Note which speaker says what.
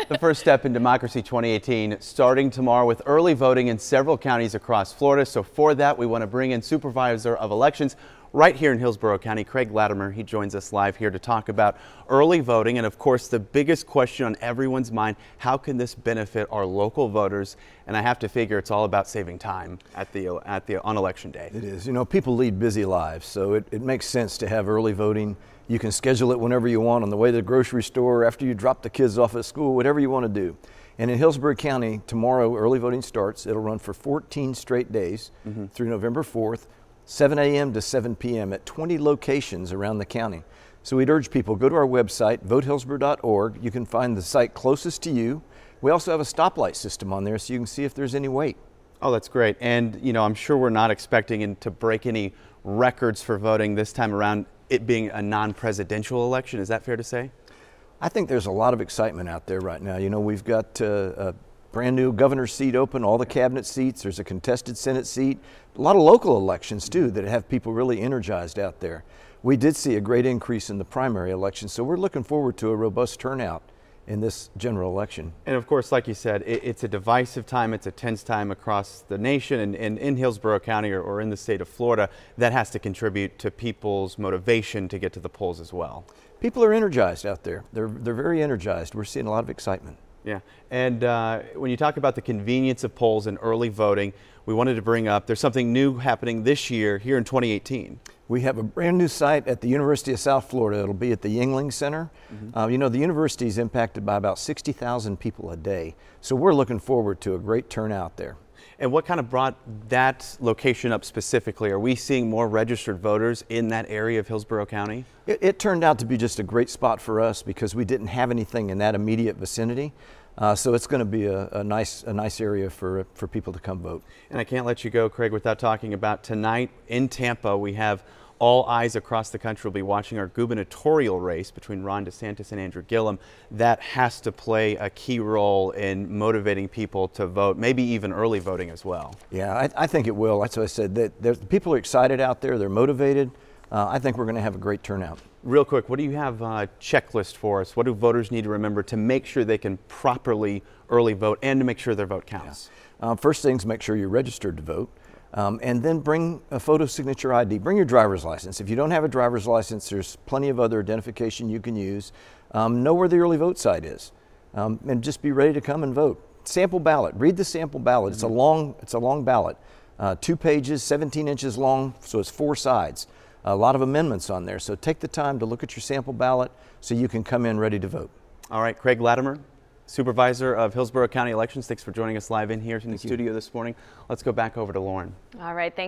Speaker 1: The first step in Democracy 2018 starting tomorrow with early voting in several counties across Florida. So for that, we want to bring in Supervisor of Elections right here in Hillsborough County, Craig Latimer. He joins us live here to talk about early voting. And of course, the biggest question on everyone's mind, how can this benefit our local voters? And I have to figure it's all about saving time on election day.
Speaker 2: It is. You know, people lead busy lives, so it makes sense to have early voting. You can schedule it whenever you want, on the way to the grocery store, after you drop the kids off at school, whatever you want to do. And in Hillsborough County, tomorrow early voting starts. It'll run for 14 straight days through November 4th, 7 a.m. to 7 p.m. at 20 locations around the county. So we'd urge people, go to our website, votehillsborough.org. You can find the site closest to you. We also have a stoplight system on there so you can see if there's any wait.
Speaker 1: Oh, that's great. And, you know, I'm sure we're not expecting to break any records for voting this time around, it being a non-presidential election. Is that fair to say?
Speaker 2: I think there's a lot of excitement out there right now. You know, we've got a brand new governor's seat open, all the cabinet seats. There's a contested Senate seat, a lot of local elections too that have people really energized out there. We did see a great increase in the primary election, so we're looking forward to a robust turnout in this general election.
Speaker 1: And of course, like you said, it's a divisive time, it's a tense time across the nation and in Hillsborough County or in the state of Florida. That has to contribute to people's motivation to get to the polls as well.
Speaker 2: People are energized out there. They're very energized. We're seeing a lot of excitement.
Speaker 1: Yeah, and when you talk about the convenience of polls and early voting, we wanted to bring up, there's something new happening this year here in 2018.
Speaker 2: We have a brand new site at the University of South Florida. It'll be at the Yingling Center. You know, the university is impacted by about 60,000 people a day. So we're looking forward to a great turnout there.
Speaker 1: And what kind of brought that location up specifically? Are we seeing more registered voters in that area of Hillsborough County?
Speaker 2: It turned out to be just a great spot for us because we didn't have anything in that immediate vicinity. So it's going to be a nice area for people to come vote. And
Speaker 1: I can't let you go, Craig, without talking about tonight in Tampa. We have all eyes across the country will be watching our gubernatorial race between Ron DeSantis and Andrew Gillum. That has to play a key role in motivating people to vote, maybe even early voting as well.
Speaker 2: Yeah, I think it will. That's what I said. That people are excited out there. They're motivated. I think we're going to have a great turnout.
Speaker 1: Real quick, what do you have a checklist for us? What do voters need to remember to make sure they can properly early vote and to make sure their vote counts?
Speaker 2: Yeah. First things, make sure you're registered to vote. And then bring a photo signature ID. Bring your driver's license. If you don't have a driver's license, there's plenty of other identification you can use. Know where the early vote site is. And just be ready to come and vote. Sample ballot. Read the sample ballot. It's a long ballot. 2 pages, 17 inches long, so it's 4 sides. A lot of amendments on there. So take the time to look at your sample ballot so you can come in ready to vote.
Speaker 1: All right, Craig Latimer, Supervisor of Hillsborough County Elections. Thanks for joining us live in here in the studio this morning. Let's go back over to Lauren.
Speaker 3: All right, thanks.